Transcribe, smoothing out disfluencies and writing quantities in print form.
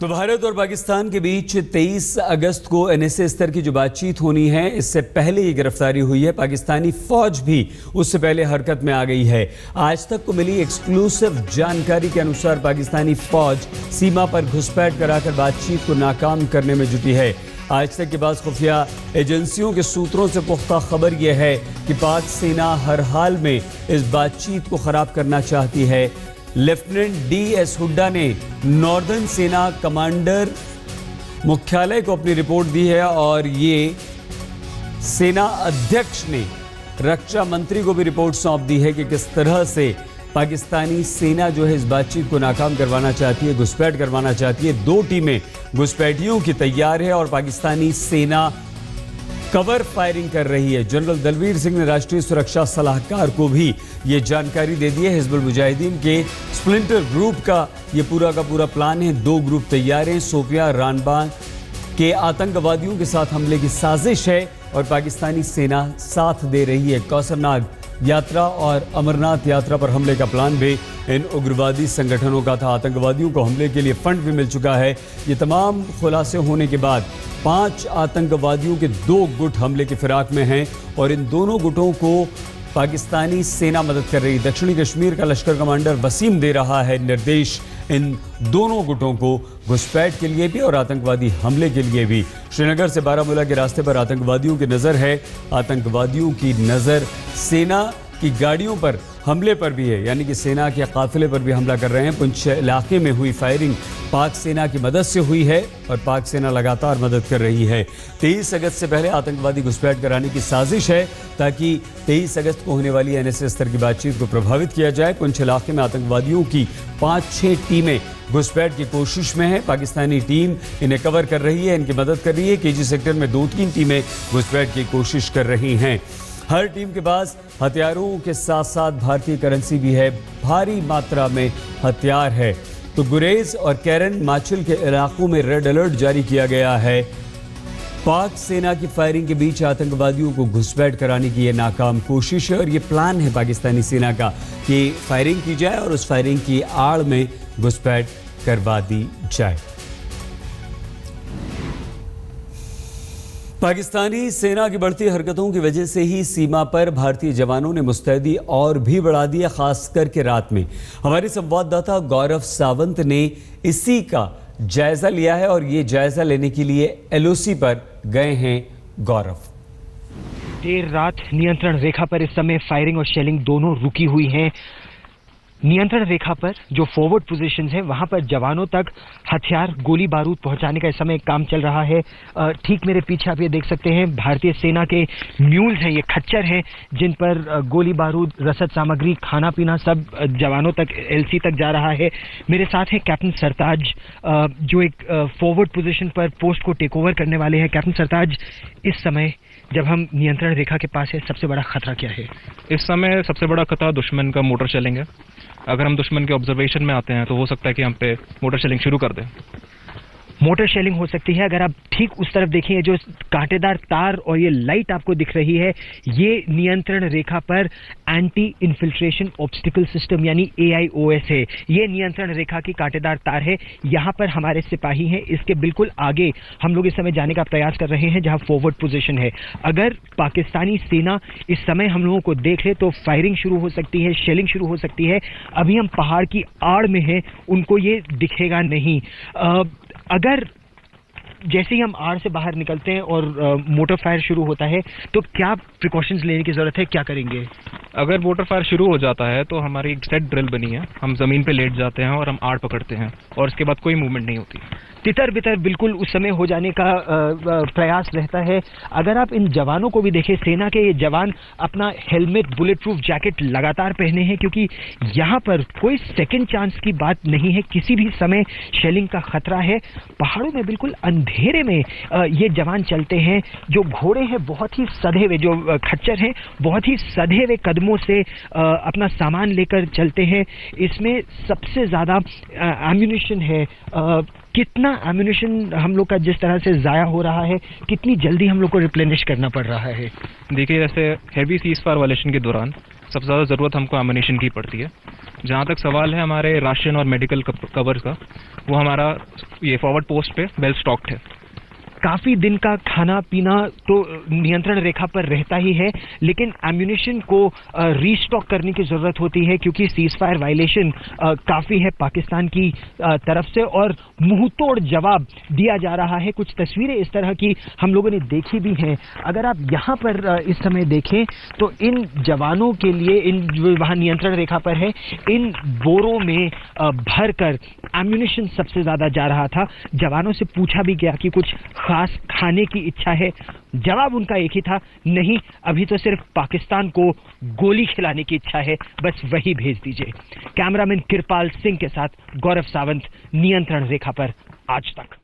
तो भारत और पाकिस्तान के बीच 23 अगस्त को एनएसए स्तर की जो बातचीत होनी है, इससे पहले ये गिरफ्तारी हुई है। पाकिस्तानी फौज भी उससे पहले हरकत में आ गई है। आज तक को मिली एक्सक्लूसिव जानकारी के अनुसार पाकिस्तानी फौज सीमा पर घुसपैठ कराकर बातचीत को नाकाम करने में जुटी है। आज तक के बाद खुफिया एजेंसियों के सूत्रों से पुख्ता खबर यह है कि पाक सेना हर हाल में इस बातचीत को खराब करना चाहती है। लेफ्टिनेंट DS हुड्डा ने नॉर्दर्न सेना कमांडर मुख्यालय को अपनी रिपोर्ट दी है और ये सेना अध्यक्ष ने रक्षा मंत्री को भी रिपोर्ट सौंप दी है कि किस तरह से पाकिस्तानी सेना जो है इस बातचीत को नाकाम करवाना चाहती है, घुसपैठ करवाना चाहती है। 2 टीमें घुसपैठियों की तैयार है और पाकिस्तानी सेना कवर फायरिंग कर रही है। जनरल दलवीर सिंह ने राष्ट्रीय सुरक्षा सलाहकार को भी ये जानकारी दे दी है। हिजबुल मुजाहिदीन के स्प्लिंटर ग्रुप का ये पूरा का पूरा प्लान है। 2 ग्रुप तैयार हैं। सोफिया रानबाग के आतंकवादियों के साथ हमले की साजिश है और पाकिस्तानी सेना साथ दे रही है। कौसरनाग यात्रा और अमरनाथ यात्रा पर हमले का प्लान भी इन उग्रवादी संगठनों का था। आतंकवादियों को हमले के लिए फंड भी मिल चुका है। ये तमाम खुलासे होने के बाद 5 आतंकवादियों के 2 गुट हमले की फिराक में हैं और इन दोनों गुटों को पाकिस्तानी सेना मदद कर रही। दक्षिणी कश्मीर का लश्कर कमांडर वसीम दे रहा है निर्देश इन दोनों गुटों को घुसपैठ के लिए भी और आतंकवादी हमले के लिए भी। श्रीनगर से बारामूला के रास्ते पर आतंकवादियों की नज़र है। आतंकवादियों की नज़र सेना की गाड़ियों पर हमले पर भी है, यानी कि सेना के काफिले पर भी हमला कर रहे हैं। पुंछ इलाके में हुई फायरिंग पाक सेना की मदद से हुई है और पाक सेना लगातार मदद कर रही है। 23 अगस्त से पहले आतंकवादी घुसपैठ कराने की साजिश है ताकि 23 अगस्त को होने वाली एनएसए स्तर की बातचीत को प्रभावित किया जाए। पुंछ इलाके में आतंकवादियों की 5-6 टीमें घुसपैठ की कोशिश में है। पाकिस्तानी टीम इन्हें कवर कर रही है, इनकी मदद कर रही है। KG सेक्टर में 2-3 टीमें घुसपैठ की कोशिश कर रही हैं। हर टीम के पास हथियारों के साथ साथ भारतीय करेंसी भी है। भारी मात्रा में हथियार है। तो गुरेज और कैरन माचिल के इलाकों में रेड अलर्ट जारी किया गया है। पाक सेना की फायरिंग के बीच आतंकवादियों को घुसपैठ कराने की यह नाकाम कोशिश है और ये प्लान है पाकिस्तानी सेना का कि फायरिंग की जाए और उस फायरिंग की आड़ में घुसपैठ करवा दी जाए। पाकिस्तानी सेना की बढ़ती हरकतों की वजह से ही सीमा पर भारतीय जवानों ने मुस्तैदी और भी बढ़ा दी है, खास करके रात में। हमारे संवाददाता गौरव सावंत ने इसी का जायजा लिया है और ये जायजा लेने के लिए LOC पर गए हैं। गौरव, देर रात नियंत्रण रेखा पर इस समय फायरिंग और शेलिंग दोनों रुकी हुई हैं। नियंत्रण रेखा पर जो फॉरवर्ड पोजीशंस है वहां पर जवानों तक हथियार गोली बारूद पहुंचाने का इस समय काम चल रहा है। ठीक मेरे पीछे आप ये देख सकते हैं भारतीय सेना के म्यूल्स हैं, ये खच्चर हैं जिन पर गोली बारूद, रसद सामग्री, खाना पीना सब जवानों तक LC तक जा रहा है। मेरे साथ हैं कैप्टन सरताज जो एक फॉरवर्ड पोजीशन पर पोस्ट को टेक ओवर करने वाले हैं। कैप्टन सरताज, इस समय जब हम नियंत्रण रेखा के पास है, सबसे बड़ा खतरा क्या है? इस समय सबसे बड़ा खतरा दुश्मन का मोटर शेलिंग है। अगर हम दुश्मन के ऑब्जर्वेशन में आते हैं तो हो सकता है कि हम पे मोटर शेलिंग शुरू कर दें। मोटर शेलिंग हो सकती है। अगर आप ठीक उस तरफ देखें, जो कांटेदार तार और ये लाइट आपको दिख रही है, ये नियंत्रण रेखा पर एंटी इन्फिल्ट्रेशन ऑब्स्टिकल सिस्टम यानी AIOS है। ये नियंत्रण रेखा की कांटेदार तार है। यहाँ पर हमारे सिपाही हैं। इसके बिल्कुल आगे हम लोग इस समय जाने का प्रयास कर रहे हैं जहाँ फॉरवर्ड पोजीशन है। अगर पाकिस्तानी सेना इस समय हम लोगों को देख ले तो फायरिंग शुरू हो सकती है, शेलिंग शुरू हो सकती है। अभी हम पहाड़ की आड़ में हैं, उनको ये दिखेगा नहीं। अगर जैसे ही हम आड़ से बाहर निकलते हैं और मोटर फायर शुरू होता है तो क्या प्रिकॉशंस लेने की जरूरत है, क्या करेंगे? अगर मोटर फायर शुरू हो जाता है तो हमारी एक सेट ड्रिल बनी है। हम जमीन पे लेट जाते हैं और हम आड़ पकड़ते हैं और उसके बाद कोई मूवमेंट नहीं होती। तितर बितर बिल्कुल उस समय हो जाने का प्रयास रहता है। अगर आप इन जवानों को भी देखें, सेना के ये जवान अपना हेलमेट, बुलेट प्रूफ जैकेट लगातार पहने हैं क्योंकि यहाँ पर कोई सेकंड चांस की बात नहीं है। किसी भी समय शेलिंग का खतरा है। पहाड़ों में बिल्कुल अंधेरे में ये जवान चलते हैं। जो घोड़े हैं बहुत ही सधे हुए, जो खच्चर हैं बहुत ही सधे हुए कदमों से अपना सामान लेकर चलते हैं। इसमें सबसे ज़्यादा एम्यूनिशन है। कितना एम्यूनिशन हम लोग का जिस तरह से ज़ाया हो रहा है, कितनी जल्दी हम लोग को रिप्लेनिश करना पड़ रहा है। देखिए, जैसे हैवी सीज फायर वायलेशन के दौरान सबसे ज़्यादा ज़रूरत हमको एमुनिशन की पड़ती है। जहाँ तक सवाल है हमारे राशन और मेडिकल कवर का, वो हमारा ये फॉरवर्ड पोस्ट पे वेल स्टॉक्ड है। काफी दिन का खाना पीना तो नियंत्रण रेखा पर रहता ही है, लेकिन एम्यूनिशन को रीस्टॉक करने की जरूरत होती है क्योंकि सीज फायर वायलेशन काफी है पाकिस्तान की तरफ से और मुंहतोड़ जवाब दिया जा रहा है। कुछ तस्वीरें इस तरह की हम लोगों ने देखी भी हैं। अगर आप यहाँ पर इस समय देखें तो इन जवानों के लिए, इन जो वहाँ नियंत्रण रेखा पर है, इन बोरों में भरकर एम्यूनिशन सबसे ज्यादा जा रहा था। जवानों से पूछा भी गया कि कुछ खास खाने की इच्छा है, जवाब उनका एक ही था, नहीं, अभी तो सिर्फ पाकिस्तान को गोली खिलाने की इच्छा है, बस वही भेज दीजिए। कैमरामैन किरपाल सिंह के साथ गौरव सावंत, नियंत्रण रेखा पर, आज तक।